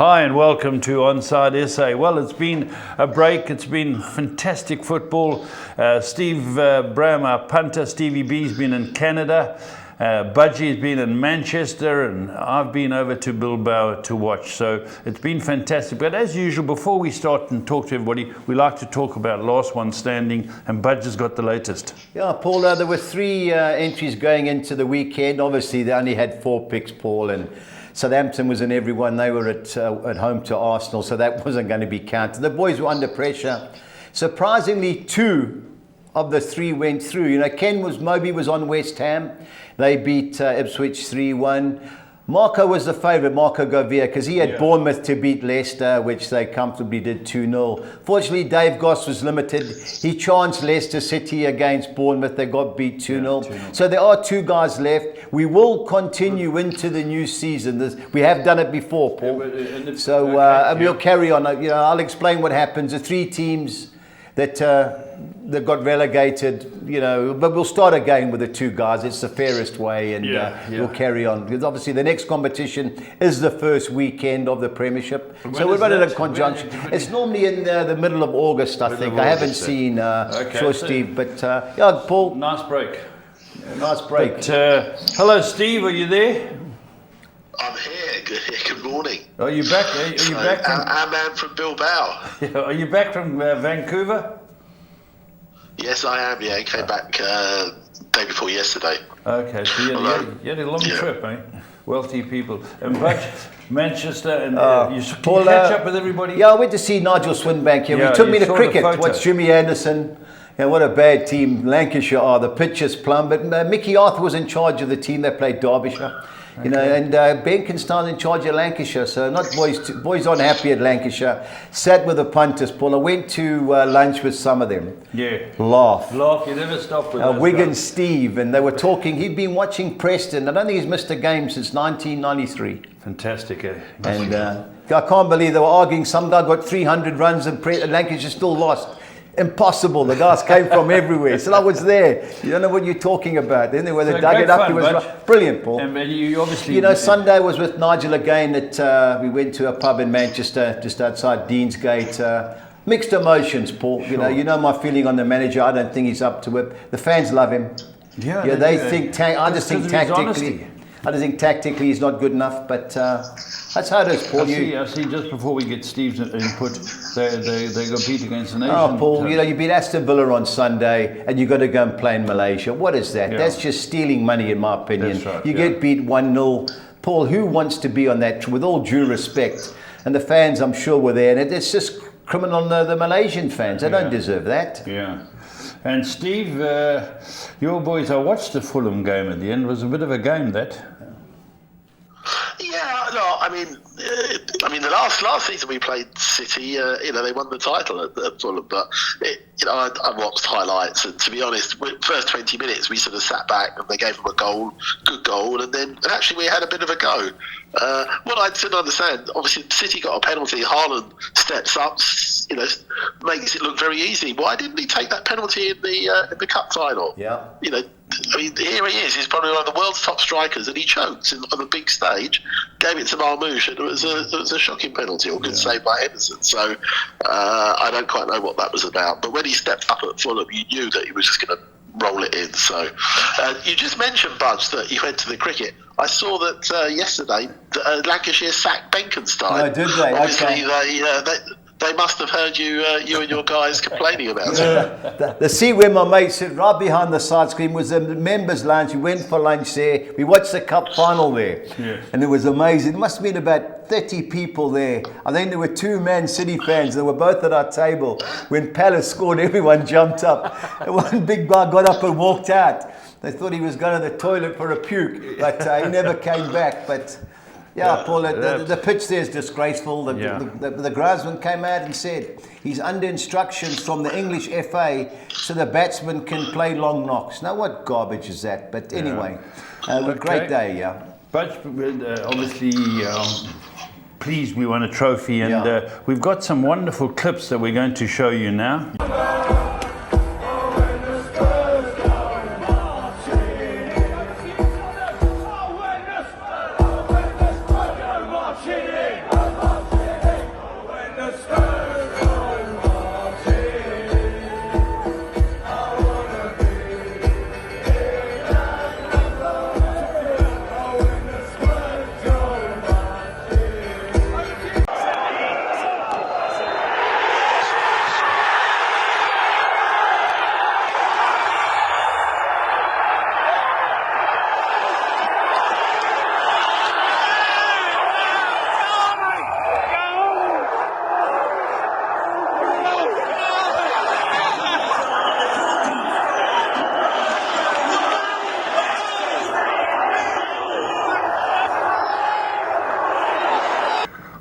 Hi and welcome to OnSide SA. Well, it's been a break. It's been fantastic football. Steve Bram, our punter, Stevie B's been in Canada. Budgie's been in Manchester, and I've been over to Bilbao to watch. So it's been fantastic. But as usual, before we start and talk to everybody, we like to talk about last one standing, and Budgie's got the latest. Yeah, Paul, there were three entries going into the weekend. Obviously, they only had 4 picks, Paul, and Southampton was in every one. They were at home to Arsenal, so that wasn't going to be counted. The boys were under pressure. Surprisingly, 2 of the 3 went through. You know, Moby was on West Ham. They beat Ipswich 3-1. Marco was the favourite, Marco Govia, because he had Bournemouth to beat Leicester, which they comfortably did 2-0. Fortunately, Dave Goss was limited. He chanced Leicester City against Bournemouth. They got beat 2-0. Yeah, so there are 2 guys left. We will continue into the new season. We have done it before, Paul. We'll carry on. You know, I'll explain what happens. The 3 teams that got relegated, you know, but we'll start again with the 2 guys. It's the fairest way, and we'll carry on. Because obviously the next competition is the first weekend of the Premiership. So we're running a conjunction. It's normally in the middle of August, I think. I haven't seen Steve, but Paul. Nice break. Nice break. But, hello, Steve. Are you there? I'm here. Good morning. Are you back? Are you back? I'm man from Bilbao. Are you back from Vancouver? Yes, I am. Yeah, I came back day before yesterday. Okay, so you had a long trip, eh? Wealthy people. And Manchester, and you catch up with everybody? Yeah, I went to see Nigel Swinbank here. He took me to cricket. Watched Jimmy Anderson. And what a bad team Lancashire are. The pitch is plumb. But Mickey Arthur was in charge of the team. They played Derbyshire. Okay. You know, and Benkenstein in charge of Lancashire. So not boys aren't happy at Lancashire. Sat with the punters, Paul. I went to lunch with some of them. Yeah. Laugh. You never stop with that. Wigan Steve, and they were talking. He'd been watching Preston. I don't think he's missed a game since 1993. Fantastic, eh? And I can't believe they were arguing. Some guy got 300 runs and Lancashire still lost. Impossible. The guys came from everywhere. So I was there. You don't know what you're talking about. Then they dug it up. It was brilliant, Paul. And you obviously, you know, Sunday was with Nigel again. We went to a pub in Manchester, just outside Deansgate. Mixed emotions, Paul. Sure. You know my feeling on the manager. I don't think he's up to it. The fans love him. Yeah, they think. I just think tactically. I don't think tactically he's not good enough, but that's how it is, Paul. I see. Just before we get Steve's input, they compete against the nation. Oh, Paul, you know, you beat Aston Villa on Sunday, and you got to go and play in Malaysia. What is that? Yeah. That's just stealing money, in my opinion. That's right, you get beat 1-0. Paul, who wants to be on that? With all due respect, and the fans, I'm sure, were there, and it's just criminal on the Malaysian fans. They don't deserve that. Yeah. And Steve, your boys, I watched the Fulham game at the end. It was a bit of a game, that. Yeah, no, I mean, the last season we played City, you know, they won the title at Fulham, but you know, I watched highlights, and to be honest, first 20 minutes we sort of sat back and they gave them a good goal, and actually we had a bit of a go. What I didn't understand, obviously City got a penalty, Haaland steps up, you know, makes it look very easy. Why didn't he take that penalty in the cup final? Yeah. You know, I mean, here he is. He's probably one of the world's top strikers, and he chokes on the big stage. Gave it to Marmoush, and it was a shocking penalty, or good save by Henderson. So I don't quite know what that was about. But when he stepped up at Fulham, you knew that he was just going to roll it in. So you just mentioned, Budge, that you went to the cricket. I saw that yesterday Lancashire sacked Benkenstein. Oh, did they? Obviously, they must have heard you and your guys complaining about it. The seat where my mate sit right behind the side screen was the members' lounge. We went for lunch there. We watched the cup final there. Yeah. And it was amazing. There must have been about 30 people there. I think there were 2 Man City fans. They were both at our table. When Palace scored, everyone jumped up. And one big guy got up and walked out. They thought he was going to the toilet for a puke, but he never came back. But yeah, Paul, the pitch there is disgraceful. The groundsman came out and said he's under instructions from the English FA so the batsman can play long knocks. Now, what garbage is that? But anyway, great day, yeah. But obviously, pleased we won a trophy, and we've got some wonderful clips that we're going to show you now.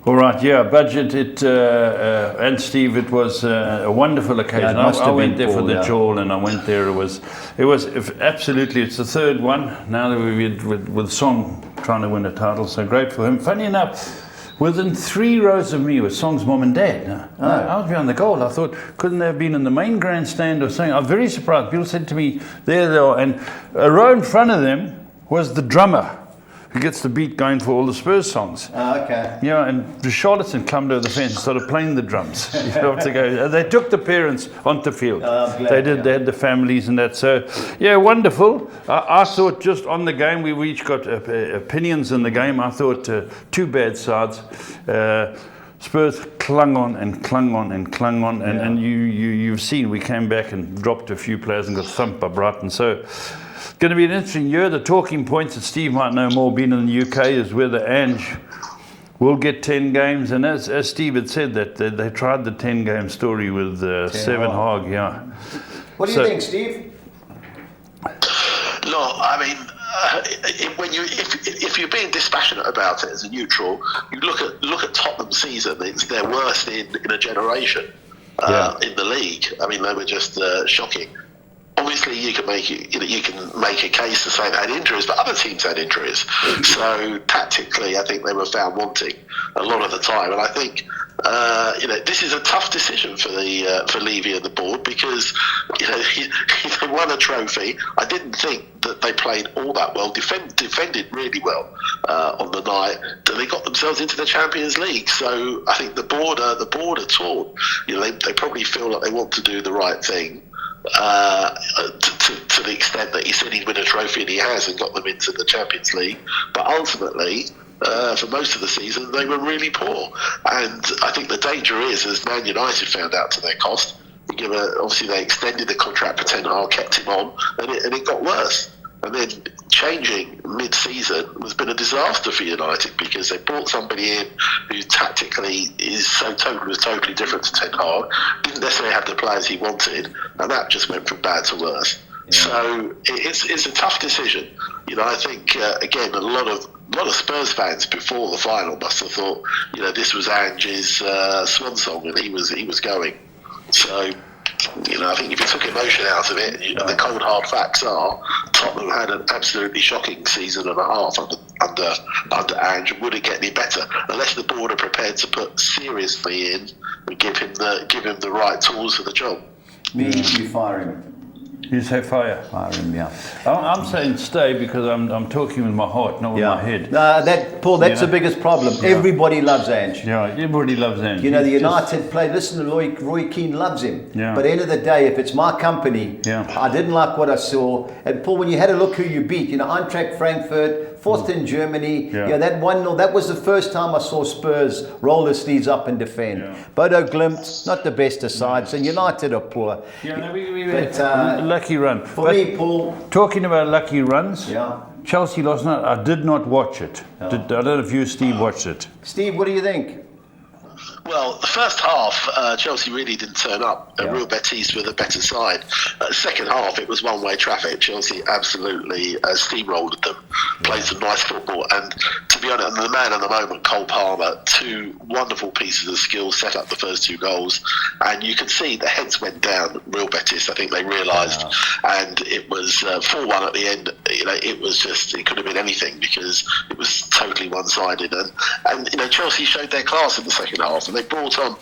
All right, yeah, budget it, and Steve, it was a wonderful occasion. Yeah, it must I have went been there for Paul, the yeah. jawl, and I went there. It was absolutely. It's the third one now that we've with Song trying to win a title. So great for him. Funny enough, within 3 rows of me was Song's mom and dad. I was behind the goal. I thought, couldn't they have been in the main grandstand or something? I was very surprised. People said to me, there they are, and a row in front of them was the drummer, who gets the beat going for all the Spurs songs. Okay. Yeah, and the Charlatan climbed over the fence and started playing the drums. You have to go. They took the parents onto field. They did. They had the families and that. So, yeah, wonderful. I thought just on the game, we each got opinions in the game. I thought 2 bad sides. Spurs clung on and clung on and clung on, and you've seen we came back and dropped a few players and got thumped by Brighton. So. Going to be an interesting year. The talking points that Steve might know more, being in the UK, is whether Ange will get 10 games. And as Steve had said, that they tried the 10-game story with Seven Haag. Yeah. What do you think, Steve? No, I mean, if you're being dispassionate about it as a neutral, you look at Tottenham's season. It's their worst in a generation in the league. I mean, they were just shocking. Obviously, you can make a case to say they had injuries, but other teams had injuries. So tactically, I think they were found wanting a lot of the time. And I think this is a tough decision for Levy and the board, because they won a trophy. I didn't think that they played all that well. Defended really well on the night. They got themselves into the Champions League. So I think the board are torn. They probably feel like they want to do the right thing. To the extent that he said he'd win a trophy, and he has, and got them into the Champions League. But ultimately, for most of the season, they were really poor. And I think the danger is, as Man United found out to their cost, obviously they extended the contract for Ten Hag, kept him on, and it got worse. And then changing mid-season has been a disaster for United, because they brought somebody in who tactically was totally different to Ten Hag, didn't necessarily have the players he wanted, and that just went from bad to worse. Yeah. So it's a tough decision. I think again a lot of Spurs fans before the final must have thought this was Ange's swan song, and he was going. So. I think if you took emotion out of it, the cold hard facts are Tottenham had an absolutely shocking season and a half under Ange. Would it get any better unless the board are prepared to put seriously in and give him the right tools for the job? You fire him. You say fire? Fire him, yeah. I'm saying stay, because I'm talking with my heart, not with my head. Paul, that's the biggest problem. Yeah. Everybody loves Ange. Yeah, everybody loves Ange. The United play. Listen to Roy Keane loves him. Yeah. But at the end of the day, if it's my company, I didn't like what I saw. And Paul, when you had a look who you beat, Eintracht Frankfurt, fourth in Germany, that 1-0, that was the first time I saw Spurs roll their sleeves up and defend. Yeah. Bodo Glimt, not the best of sides, and United are poor. Yeah, no, we had lucky run. For me, Paul. Talking about lucky runs, Chelsea last night, I did not watch it. I don't know if you, Steve, watched it. Steve, what do you think? Well, the first half, Chelsea really didn't turn up. Real Betis were the better side. Second half, it was one-way traffic. Chelsea absolutely steamrolled them, played some nice football. And to be honest, the man of the moment, Cole Palmer, 2 wonderful pieces of skill, set up the first 2 goals. And you can see the heads went down, Real Betis. I think they realised. And it was 4-1 at the end. It could have been anything, because it was totally one-sided. And Chelsea showed their class in the second half. And they brought on,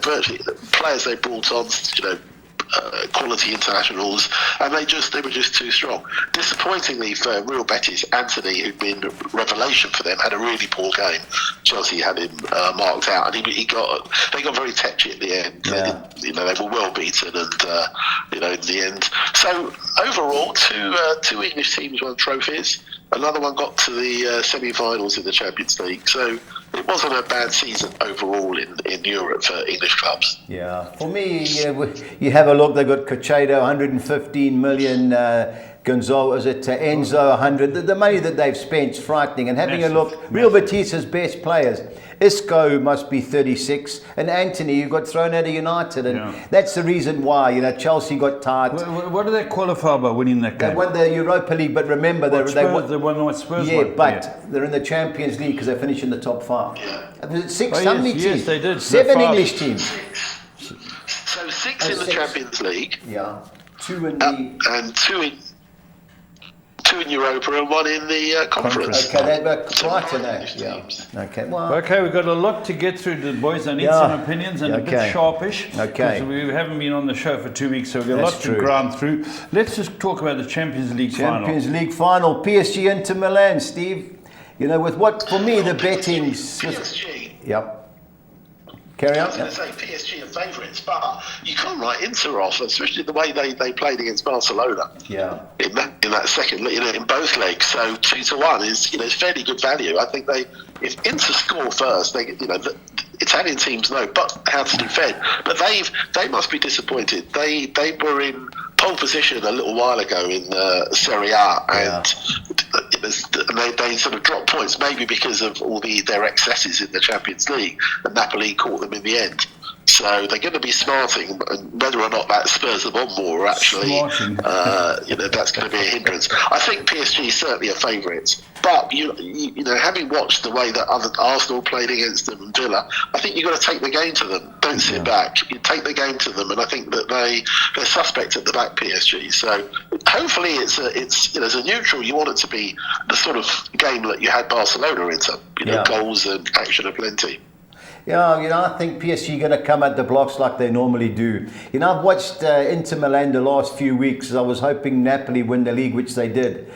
virtually players they brought on, quality internationals, and they were just too strong. Disappointingly for Real Betis, Anthony, who'd been a revelation for them, had a really poor game. Chelsea had him marked out, and they got very tetchy at the end. They were well beaten, and in the end. So overall, two English teams won trophies. Another one got to the semi-finals in the Champions League. So it wasn't a bad season overall in Europe for English clubs. Yeah, for me, you have a look. They got Caicedo, 115 million. Gonzalo, is it Enzo 100? The money that they've spent is frightening. And having a look, Real Betis's best players, Isco must be 36, and Anthony, who got thrown out of United, and that's the reason why Chelsea got tight. What do they qualify by winning that game? They won the Europa League, but remember they won what Spurs won. But they're in the Champions League because they finished in the top 5. Was it 6? Oh, How many teams? Yes, they did. 7 English teams. So 6 in the Champions League. Yeah. 2 in the and 2 in Europa and 1 in the conference. Okay, that's right in that. Yeah. Okay. Well. Okay, we've got a lot to get through, the boys. I need some opinions and a bit sharpish. Okay. We haven't been on the show for 2 weeks, so we've got a lot to grind through. Let's just talk about the Champions League final. Champions League final. PSG into Milan, Steve. With what for me the betting. PSG. Yep. Carry on. I was going to say PSG are favourites, but you can't write Inter off, especially the way they played against Barcelona. Yeah. In that second, in both legs. So 2-1 is fairly good value. I think if Inter score first, the Italian teams know how to defend, but they must be disappointed. They were in pole position a little while ago in Serie A, and they sort of dropped points, maybe because of all their excesses in the Champions League, and Napoli caught them in the end. So they're going to be smarting, and whether or not that spurs them on more, actually, that's going to be a hindrance. I think PSG certainly are favourites, but having watched the way that Arsenal played against them and Villa, I think you've got to take the game to them. Don't sit back. You take the game to them, and I think that they're suspect at the back, PSG. So hopefully it's as a neutral, you want it to be the sort of game that you had Barcelona into. Goals and action aplenty. Yeah, I think PSG are going to come at the blocks like they normally do. I've watched Inter Milan the last few weeks. I was hoping Napoli win the league, which they did.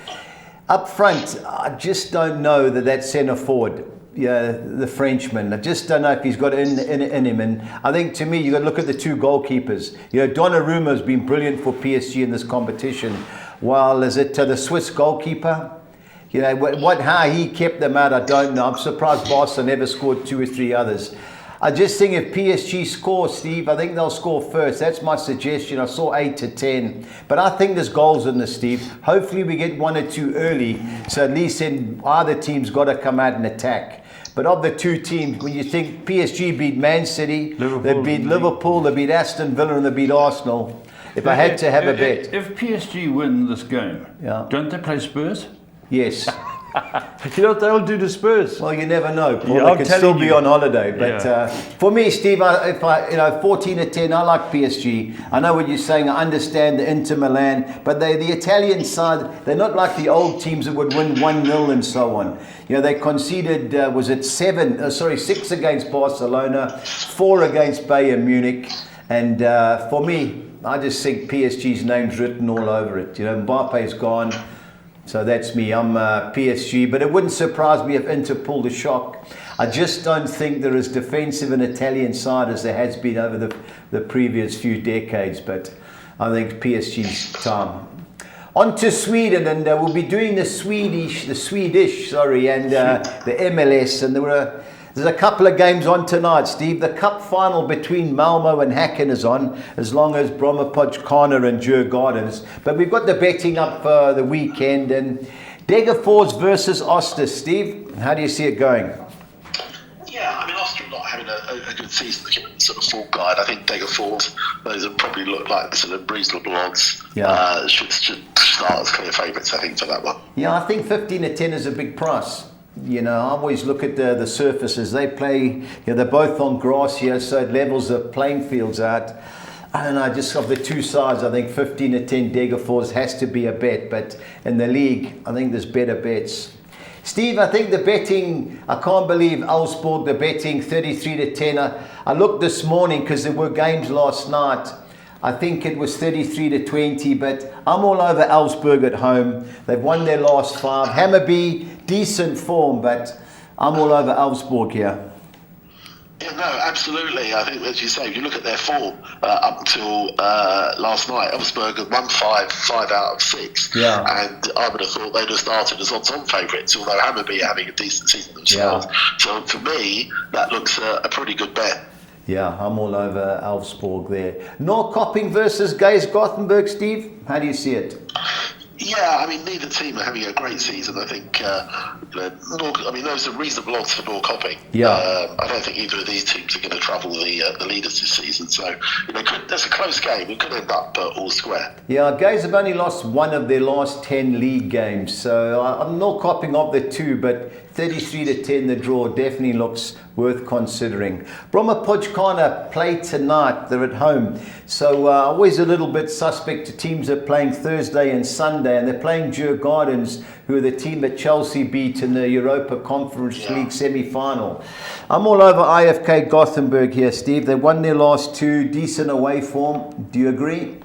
Up front, I just don't know that centre forward, the Frenchman, I just don't know if he's got it in him. And I think, to me, you've got to look at the 2 goalkeepers. Donnarumma has been brilliant for PSG in this competition, while is it the Swiss goalkeeper? How he kept them out, I don't know. I'm surprised Barca never scored 2 or 3 others. I just think if PSG score, Steve, I think they'll score first. That's my suggestion. I saw 8-10. But I think there's goals in this, Steve. Hopefully we get 1 or 2 early, so at least then either team's got to come out and attack. But of the 2 teams, when you think PSG beat Man City, they beat Liverpool, they beat Aston Villa, and they beat Arsenal. If I had to have a bet. If PSG win this game, don't they play Spurs? Yes. What they'll do to Spurs? Well, you never know, Paul. They could still be on holiday. But for me, Steve, if I 14-10, I like PSG. I know what you're saying. I understand the Inter Milan, but the Italian side, they're not like the old teams that would win 1-0 and so on. They conceded, 6 against Barcelona, 4 against Bayern Munich, and for me, I just think PSG's name's written all over it. Mbappe's gone. So that's me. I'm PSG, but it wouldn't surprise me if Inter pulled a shock. I just don't think they're as defensive an Italian side as there has been over the previous few decades, but I think PSG's time. On to Sweden, and we'll be doing the Swedish, and the MLS, and there's a couple of games on tonight, Steve. The cup final between Malmo and Häcken is on, as long as Brommapojkarna and Djurgårdens. But we've got the betting up for the weekend, and Degerfors versus Oster. Steve, how do you see it going? Yeah, I mean, Oster are not having a good season. They're getting sort of full guide. I think Degerfors, those that probably look like sort of reasonable odds, should start as clear favourites, I think, for that one. Yeah, I think 15-10 is a big price. I always look at the surfaces. They play, they're both on grass here, so it levels the playing fields out. I don't know, just of the 2 sides, I think 15-10 Degerfors has to be a bet, but in the league, I think there's better bets. Steve, I think the betting, I can't believe Augsburg, the betting 33-10. I looked this morning because there were games last night. I think it was 33-20, but I'm all over Augsburg at home. They've won their last 5. Hammarby, decent form, but I'm all over Augsburg here. Yeah, no, absolutely. I think, as you say, if you look at their form up until last night, Augsburg had won 5 out of 6. Yeah. And I would have thought they'd have started as odds-on favourites, although Hammarby are having a decent season themselves. Yeah. So for me, that looks a pretty good bet. Yeah, I'm all over Augsburg there. Norrköping versus Gais Gothenburg, Steve. How do you see it? Yeah, I mean, neither team are having a great season. I think, those are reasonable odds for Norrköping. Yeah. I don't think either of these teams are going to trouble the leaders this season. So, that's a close game. It could end up all square. Yeah, guys have only lost one of their last 10 league games. So I'm not copying of the two, but 33-10 the draw definitely looks worth considering. Bromma-Podgana play tonight. They're at home. So always a little bit suspect to teams that are playing Thursday and Sunday, and they're playing Djurgårdens, who are the team that Chelsea beat in the Europa Conference League semi-final. I'm all over IFK Gothenburg here, Steve. They won their last two, decent away form. Do you agree?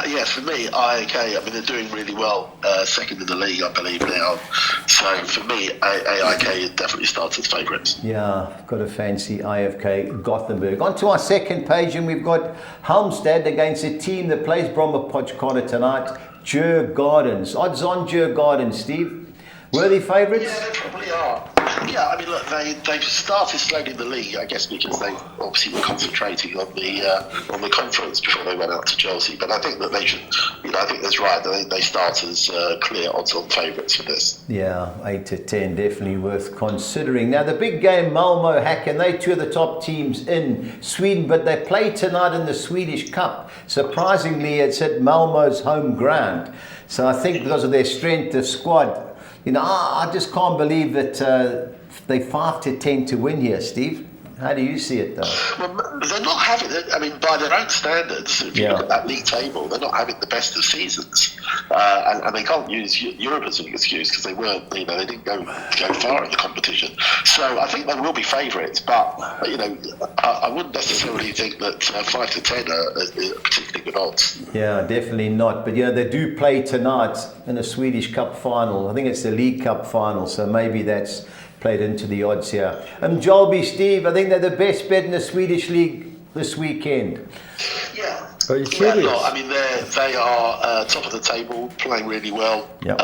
Yeah, for me, IAK, they're doing really well, second in the league, I believe, now. So, for me, AIK definitely starts as favourites. Yeah, I've got a fancy IFK Gothenburg. On to our second page, and we've got Halmstad against a team that plays Bromma-Podgana tonight, Djurgårdens. Odds on Djurgårdens, Steve. Worthy favourites? Yeah, they probably are. Yeah, look, they've started slowly in the league, I guess, because they obviously were concentrating on the conference before they went out to Chelsea. But I think that they should, I think that's right. They start as clear odds-on favourites for this. Yeah, 8-10, definitely worth considering. Now, the big game, Malmö-Häcken, they two are the top teams in Sweden, but they play tonight in the Swedish Cup. Surprisingly, it's at Malmö's home ground. So I think because of their strength of squad, I just can't believe that they 5-10 to win here, Steve. How do you see it, though? Well, they're not having it. By their own standards, if you look at that league table, they're not having the best of seasons, and they can't use Europe as an excuse because they weren't. They didn't go far in the competition. So I think they will be favourites, but I wouldn't necessarily think that 5-10 are particularly good odds. Yeah, definitely not. But they do play tonight in a Swedish Cup final. I think it's the League Cup final, so maybe that's played into the odds here. Jolby, Steve, I think they're the best bet in the Swedish league this weekend. Yeah. Are you serious? They are top of the table, playing really well. Yep.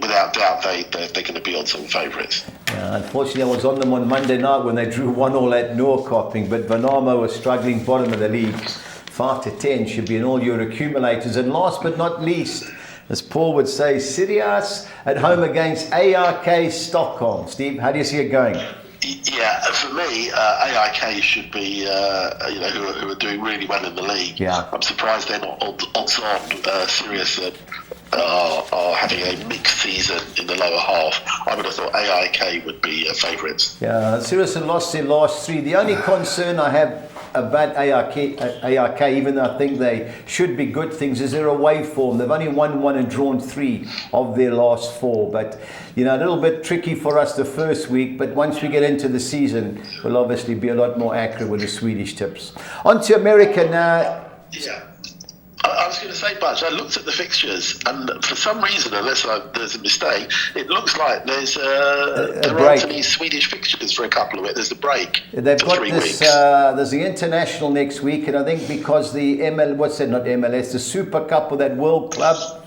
Without doubt, they're going to be odds-on favourites. Yeah, unfortunately, I was on them on Monday night when they drew 1-1 at Norrköping, but Värnamo was struggling bottom of the league. 5-10 should be in all your accumulators. And last but not least, as Paul would say, Sirius at home against ARK Stockholm. Steve, how do you see it going? Yeah, for me, AIK should be, who are doing really well in the league. Yeah. I'm surprised they're not odds on. Sirius are having a mixed season in the lower half. I would have thought AIK would be favourites. Yeah, Sirius have lost their last three. The only concern I have about ARK, even though I think they should be good things, is their away form. They've only won one and drawn 3 of their last 4. But, a little bit tricky for us the first week. But once we get into the season, we'll obviously be a lot more accurate with the Swedish tips. On to America now. Yeah. I was going to say, Butch, I looked at the fixtures, and for some reason, unless there's a mistake, it looks like there aren't any Swedish fixtures for a couple of it. There's a break. They've for got 3 this. weeks. There's the international next week, and I think because the the Super Cup or that World Club.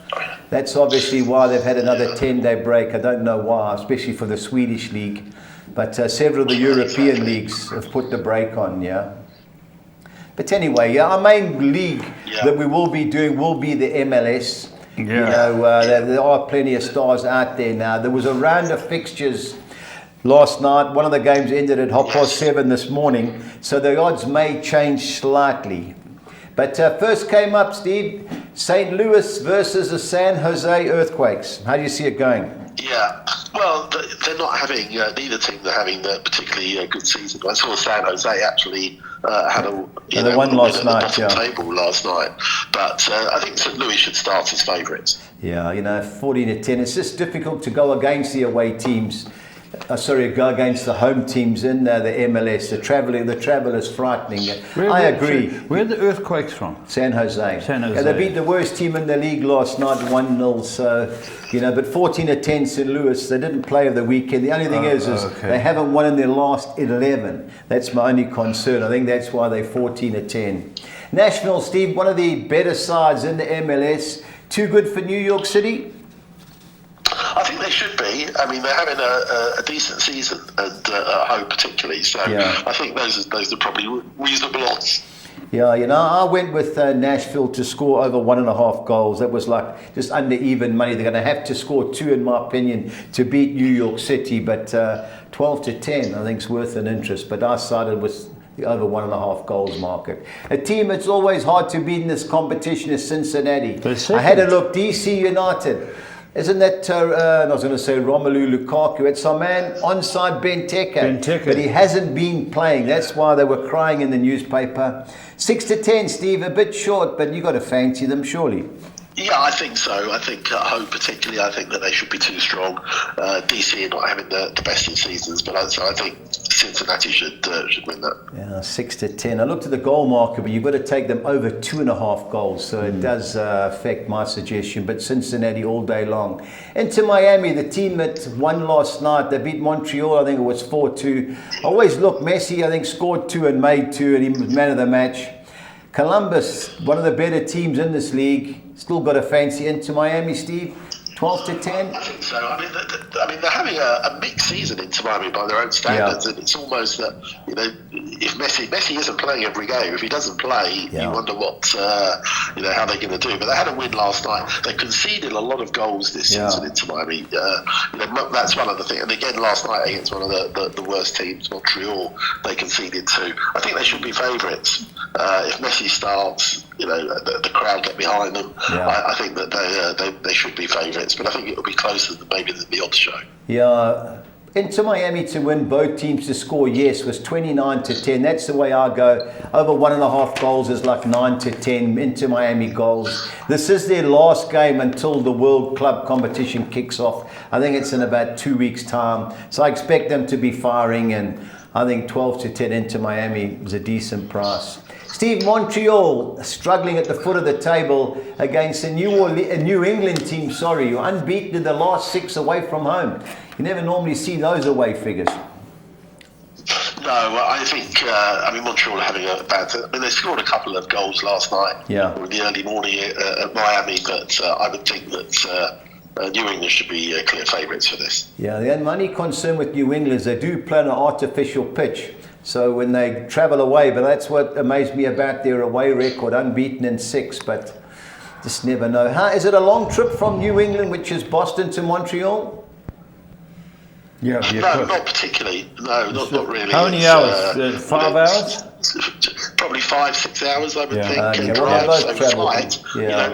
That's obviously why they've had another 10-day break. I don't know why, especially for the Swedish league, but several of the European leagues have put the break on. Yeah. But anyway, our main league that we will be doing will be the MLS. Yeah. There are plenty of stars out there now. There was a round of fixtures last night. One of the games ended at 7:30 this morning, so the odds may change slightly. But first came up, Steve, St. Louis versus the San Jose Earthquakes. How do you see it going? Yeah, well, they're not having, neither team are having a particularly good season. I saw San Jose actually had they won last night, table last night. But I think St. Louis should start as favourites. Yeah, 14-10. It's just difficult to go against the away teams. Go against the home teams in the MLS. The travel is frightening. I agree. Where are the Earthquakes from? San Jose. San Jose. Yeah, they beat the worst team in the league last night, 1-0. So, but 14-10 St. Louis, they didn't play over the weekend. The only thing is they haven't won in their last 11. That's my only concern. I think that's why they're 14-10. Nashville, Steve, one of the better sides in the MLS. Too good for New York City? I think they should be. They're having a decent season, and at home particularly. So I think those are probably reasonable odds. Yeah, I went with Nashville to score over 1.5 goals. That was like just under even money. They're going to have to score 2, in my opinion, to beat New York City. But 12-10, I think, is worth an interest. But I sided with the over 1.5 goals market. A team that's always hard to beat in this competition is Cincinnati. I had a look. DC United. Isn't that, I was going to say Romelu Lukaku. It's our man, OnSide Benteke. But he hasn't been playing. That's why they were crying in the newspaper. 6-10, Steve, a bit short, but you got to fancy them, surely. Yeah, I think so. I think at home particularly, I think that they should be too strong. DC are not having the best in seasons, but I think Cincinnati should win that. Yeah, 6-10. I looked at the goal marker, but you've got to take them over 2.5 goals, so it does affect my suggestion, but Cincinnati all day long. Into Miami, the team that won last night, they beat Montreal, I think it was 4-2. Always look, Messi, I think, scored 2 and made 2, and he was man of the match. Columbus, one of the better teams in this league, still got a fancy into Miami, Steve. 12-10. I think so. I mean, they're having a mixed season into Miami by their own standards, and it's almost that if Messi isn't playing every game, if he doesn't play, you wonder what how they're going to do. But they had a win last night. They conceded a lot of goals this season into Miami. That's one of the things. And again, last night against one of the worst teams, Montreal, they conceded 2. I think they should be favourites. If Messi starts, the crowd get behind them. I think that they should be favourites, but I think it'll be closer than maybe the odds show. Yeah. Into Miami to win, both teams to score, yes, was 29-10. That's the way I go. Over 1.5 goals is like 9-10. Into Miami goals. This is their last game until the World Club competition kicks off. I think it's in about 2 weeks' time. So I expect them to be firing, and I think 12-10 into Miami is a decent price. Steve, Montreal struggling at the foot of the table against a New England team, unbeaten in the last 6 away from home. You never normally see those away figures. No, I think Montreal are having a bad. They scored a couple of goals last night. In the early morning at Miami, but I would think that New England should be clear favourites for this. Yeah, the only concern with New England is they do play on an artificial pitch. So when they travel away, but that's what amazed me about their away record, unbeaten in 6, but just never know. Is it a long trip from New England, which is Boston, to Montreal? No, not particularly. No, not really. How many hours? 5 hours? Probably 5-6 hours, I would think. Flight.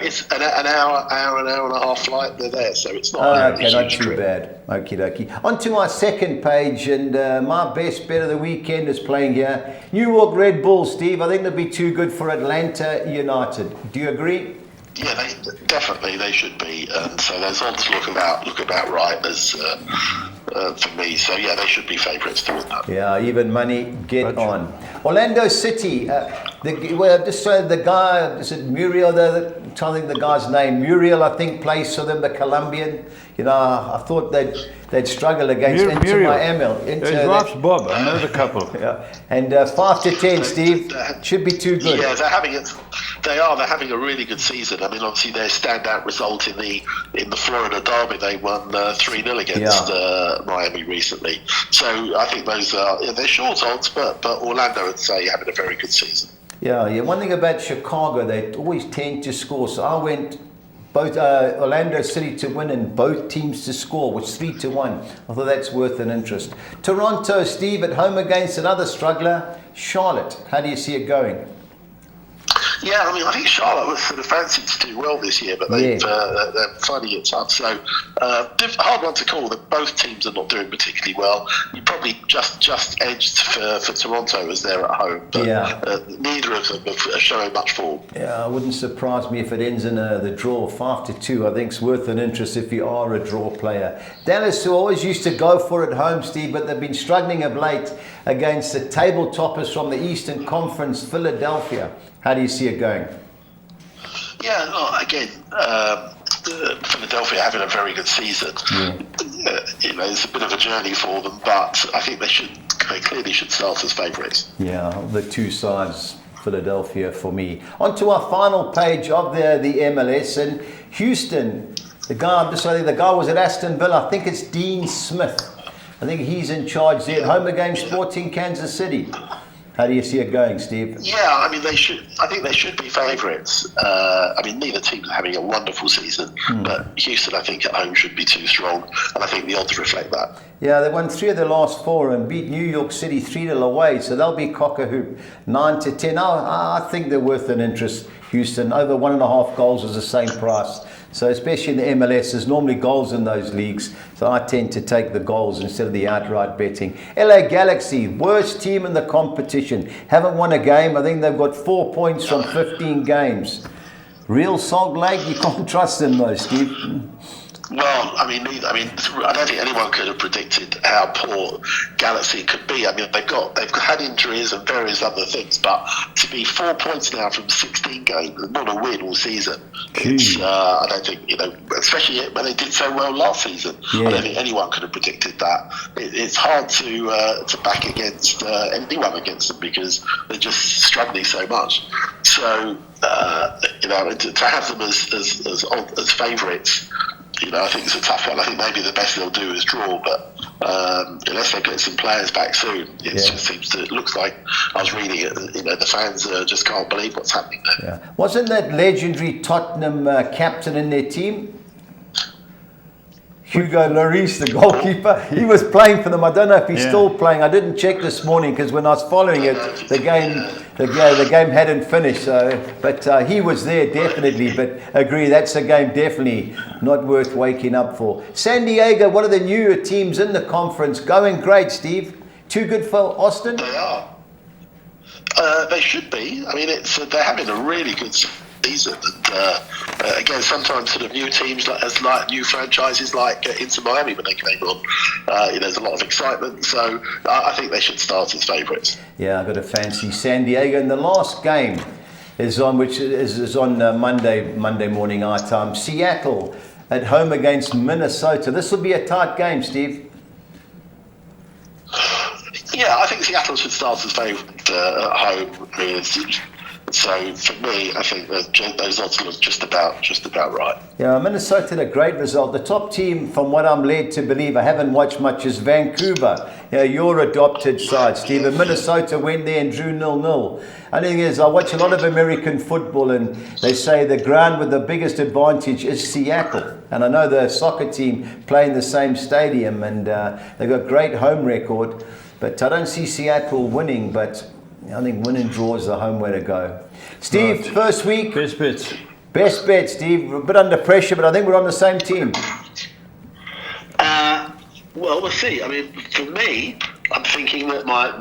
It's an hour and a half flight. They're there, so it's not not too bad. Okie dokie. On to my second page, and my best bet of the weekend is playing here. New York Red Bulls, Steve. I think they'll be too good for Atlanta United. Do you agree? Yeah, they should be, and so those odds look about right as for me. So yeah, they should be favourites to win that. Yeah, even money. Get on. Orlando City. The guy, is it Muriel? I'm trying to think the guy's name. Muriel, I think, plays for them. The Colombian. I thought they'd struggle against Inter Miami. It's Bob. I know the couple. And 5-10, Steve. Should be too good. Yeah, they're having it. They're having a really good season. I mean, obviously their standout result in the Florida Derby, they won 3-0 against Miami recently. So I think those are they're short odds, but Orlando would say having a very good season. Yeah. One thing about Chicago, they always tend to score. So I went both Orlando City to win and both teams to score, which 3-1. I thought that's worth an interest. Toronto, Steve, at home against another struggler, Charlotte. How do you see it going? Yeah, I think Charlotte was sort of fancied to do well this year, but they're finding it tough. So hard one to call. That both teams are not doing particularly well. You probably just edged for Toronto as they're at home, but neither of them are showing much form. Yeah, it wouldn't surprise me if it ends in the draw 5-2. I think it's worth an interest if you are a draw player. Dallas, who always used to go for it home, Steve, but they've been struggling of late against the table toppers from the Eastern Conference, Philadelphia. How do you see it going? Yeah, again, Philadelphia having a very good season. It's a bit of a journey for them, but I think they clearly should start as favourites. Yeah, the two sides, Philadelphia for me. On to our final page of the MLS, and Houston. The guy was at Aston Villa. I think it's Dean Smith. I think he's in charge there at home against Sporting Kansas City. How do you see it going, Steve? Yeah, I mean, I think they should be favourites. I mean, neither team are having a wonderful season, but Houston, I think, at home should be too strong, and I think the odds reflect that. Yeah, they won 3 of their last 4 and beat New York City 3-0 away, so they'll be cock-a-hoop 9-10. I think they're worth an interest, Houston. Over 1.5 goals is the same price. So especially in the MLS, there's normally goals in those leagues. So I tend to take the goals instead of the outright betting. LA Galaxy, worst team in the competition. Haven't won a game. I think they've got 4 points from 15 games. Real Salt Lake, you can't trust them though, Steve. Well, I mean, I don't think anyone could have predicted how poor Galaxy could be. I mean, they've had injuries and various other things, but to be 4 points now from 16 games and not a win all season, it's, I don't think, especially when they did so well last season, I don't think anyone could have predicted that. It's hard to back against anyone against them because they're just struggling so much. So, to have them as favourites, I think it's a tough one. I think maybe the best they'll do is draw, but unless they get some players back soon, it looks like, I was reading it, the fans just can't believe what's happening there. Yeah. Wasn't that legendary Tottenham captain in their team? Hugo Lloris, the goalkeeper, he was playing for them. I don't know if he's still playing. I didn't check this morning because when I was following it, the game hadn't finished. But he was there definitely. But agree, that's a game definitely not worth waking up for. San Diego, one of the newer teams in the conference, going great, Steve. Too good for Austin? They are. They should be. I mean, they're having a really good season, and again, sometimes sort of new teams like new franchises like Inter Miami when they came on, there's a lot of excitement. So I think they should start as favourites. Yeah, I've got a fancy San Diego, and the last game is on, which is on Monday morning our time. Seattle at home against Minnesota. This will be a tight game, Steve. Yeah, I think Seattle should start as favourite at home. So for me, I think those odds look just about right. Yeah, Minnesota had a great result. The top team, from what I'm led to believe, I haven't watched much, is Vancouver. Your adopted side, Steve. And Minnesota went there and drew 0-0. I think is I watch a lot of American football, and they say the ground with the biggest advantage is Seattle. And I know the soccer team play in the same stadium, and they've got great home record. But I don't see Seattle winning, but I think win and draw is the home way to go. Steve, first week. Best bets. Best bet, Steve. A bit under pressure, but I think we're on the same team. Well, we'll see. I mean, for me, I'm thinking that my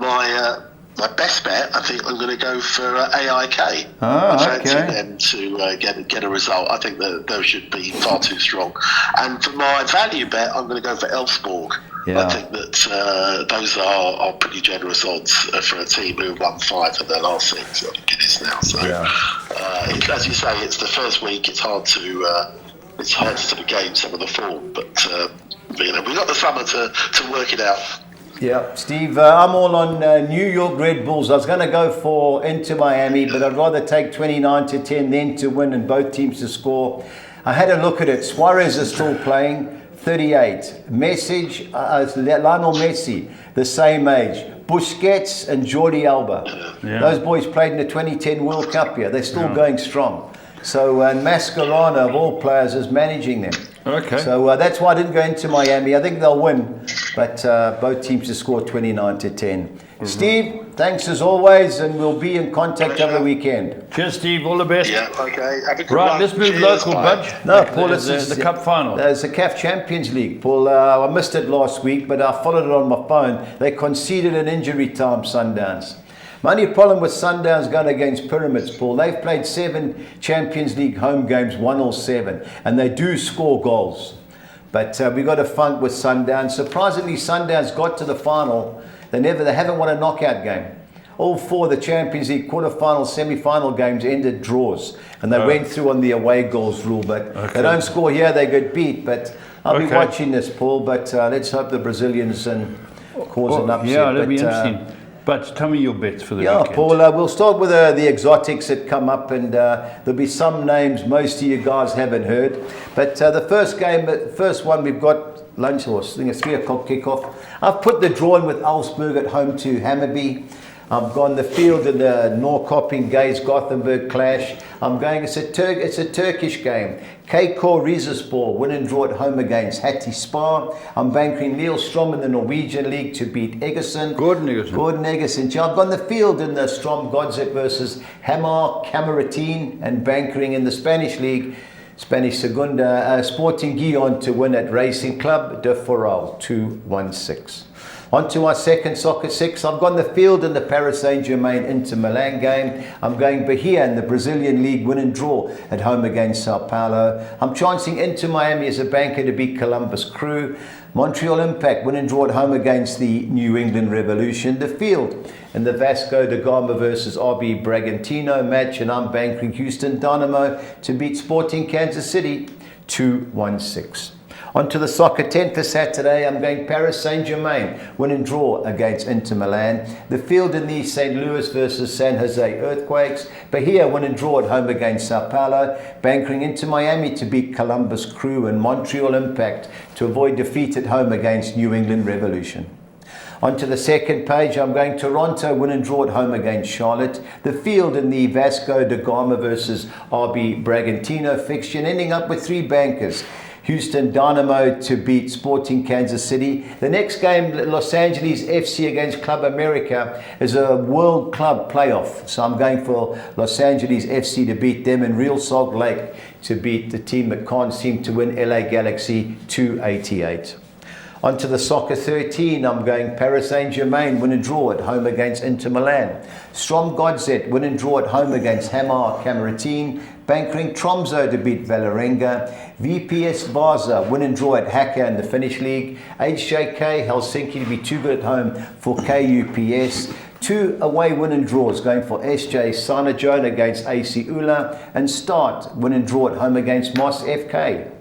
best bet, I think I'm going to go for AIK. I fancy them to get a result. I think that those should be far too strong. And for my value bet, I'm going to go for Elfsborg. I think that those are pretty generous odds for a team who won 5 of their last 6. I think it is now. So, as you say, it's the first week. It's hard to sort of gauge some of the form, but we've got the summer to work it out. Yeah, Steve, I'm all on New York Red Bulls. I was going to go for Inter Miami, but I'd rather take 29-10 than to win and both teams to score. I had a look at it. Suarez is still playing, 38. Lionel Messi, the same age. Busquets and Jordi Alba. Yeah. Those boys played in the 2010 World Cup here. They're still going strong. So, and Mascherano, of all players, is managing them. Okay. So that's why I didn't go into Miami. I think they'll win, but both teams to score 29-10. Steve, thanks as always, and we'll be in contact over the weekend. Cheers, Steve. All the best. Yeah, okay. Have a good right, one. let's move local, Budge. No, Paul, it's the Cup final. It's the CAF Champions League. Paul, I missed it last week, but I followed it on my phone. They conceded an injury time, Sundowns. My only problem with Sundowns going against Pyramids, Paul, they've played 7 Champions League home games, 1 or 7, and they do score goals. But we got a funk with Sundowns. Surprisingly, Sundowns got to the final. They haven't won a knockout game. All 4 of the Champions League quarterfinal, semi-final games ended draws, and they went through on the away goals rule. But they don't score here, they get beat. But I'll be watching this, Paul. But let's hope the Brazilians cause an upset. Yeah, it'll be interesting. But tell me your bets for the weekend. Paul, we'll start with the exotics that come up, and there'll be some names most of you guys haven't heard. But the first one we've got lunch horse. I think it's 3 o'clock kickoff. I've put the draw in with Augsburg at home to Hammarby. I've gone the field in the Norrköping Gays Gothenburg clash. I'm going, it's a Turkish game. KK Rizespor, win and draw at home against Hattie Spa. I'm banking Neil Strom in the Norwegian League to beat Egerson. Gordon Egerson. I've gone the field in the Strom Godzet versus Hamar Camaratin, and bankering in the Spanish League, Spanish Segunda, Sporting Gijon to win at Racing Club de Foral 2-1-6. On to our second soccer six. I've gone the field in the Paris Saint-Germain Inter Milan game. I'm going Bahia in the Brazilian League win and draw at home against Sao Paulo. I'm chancing Inter Miami as a banker to beat Columbus Crew. Montreal Impact win and draw at home against the New England Revolution. The field in the Vasco da Gama versus RB Bragantino match, and I'm banking Houston Dynamo to beat Sporting Kansas City 2-1-6. On to the soccer 10 for Saturday. I'm going Paris Saint-Germain win and draw against Inter Milan. The field in the St. Louis versus San Jose Earthquakes. Bahia win and draw at home against Sao Paulo. Bankering Inter Miami to beat Columbus Crew, and Montreal Impact to avoid defeat at home against New England Revolution. On to the second page, I'm going Toronto win and draw at home against Charlotte. The field in the Vasco da Gama versus RB Bragantino fixture, ending up with three bankers. Houston Dynamo to beat Sporting Kansas City. The next game, Los Angeles FC against Club America, is a World Club playoff. So I'm going for Los Angeles FC to beat them, and Real Salt Lake to beat the team that can't seem to win, LA Galaxy 288. On to the soccer 13, I'm going Paris Saint-Germain win and draw at home against Inter Milan. Strom Godzet win and draw at home against Hamar Camaratin. Bankering Tromsø to beat Valerenga. VPS Vaasa win and draw at Haka in the Finnish League. HJK Helsinki to be too good at home for KUPS. Two away win and draws going for SJ Sanajon against AC Ula, and Start win and draw at home against Moss FK.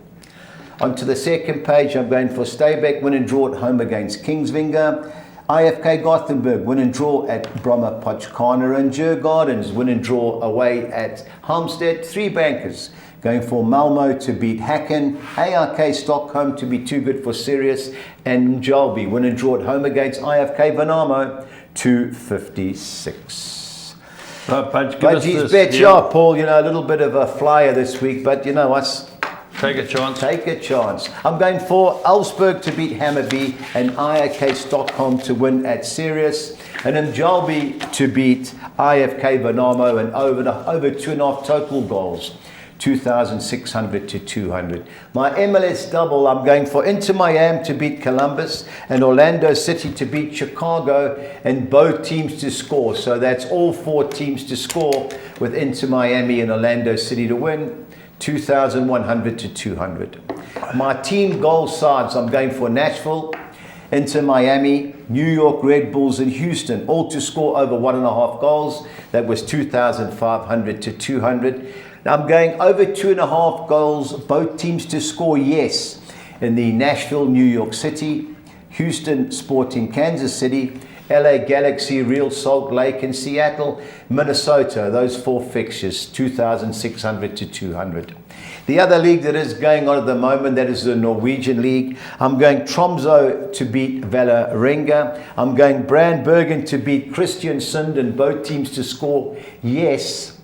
On to the second page, I'm going for Stabæk win and draw at home against Kingsvinger. IFK Gothenburg win and draw at Bromma Pochkana, and Djurgårdens win and draw away at Halmstad. Three bankers going for Malmo to beat Häcken, ARK Stockholm to be too good for Sirius, and Mjölby win and draw at home against IFK Värnamo 256. Budgie's bet, yeah, Paul, you know, a little bit of a flyer this week, but you know us. Take a chance. Take a chance. I'm going for Augsburg to beat Hammarby, and IFK Stockholm to win at Sirius, and Mjölby to beat IFK Värnamo, and over 2.5 total goals. 2,600 to 200. My MLS double, I'm going for Inter Miami to beat Columbus and Orlando City to beat Chicago, and both teams to score. So that's all four teams to score, with Inter Miami and Orlando City to win. 2,100 to 200. My team goal sides, I'm going for Nashville, Inter Miami, New York Red Bulls, and Houston, all to score over 1.5 goals. That was 2,500 to 200. Now I'm going over 2.5 goals, both teams to score, yes, in the Nashville, New York City, Houston, Sporting Kansas City, LA Galaxy, Real Salt Lake, and Seattle, Minnesota. Those four fixtures, 2,600 to 200. The other league that is going on at the moment, that is the Norwegian League. I'm going Tromsø to beat Valerenga. I'm going Brandbergen to beat Kristiansund, and both teams to score, yes.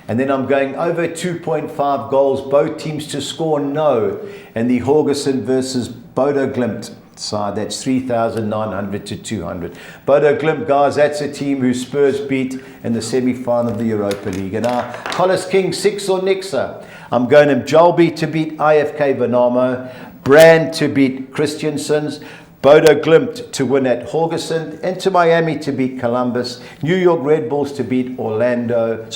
And then I'm going over 2.5 goals, both teams to score, no. And the Haugesund versus Bodo Glimt side, that's 3,900 to 200. Bodo Glimt, guys, that's a team who Spurs beat in the semi-final of the Europa League. And our Collis King, six or Nixa. I'm going to Mjölby to beat IFK Värnamo, Brand to beat Kristiansund, Bodo Glimt to win at Haugesund, Inter Miami to beat Columbus, New York Red Bulls to beat Atlanta,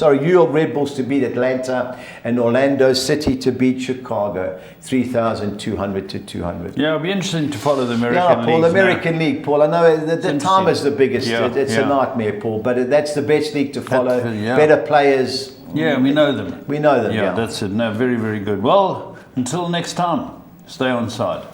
and Orlando City to beat Chicago, 3,200 to 200. Yeah, it'll be interesting to follow the American League. Yeah, Paul, American League, Paul. I know the time is the biggest. Yeah, it's a nightmare, Paul, but that's the best league to follow. Yeah. Better players. Yeah, we know them. We know them, Yeah, that's it. No, very, very good. Well, until next time, stay on side.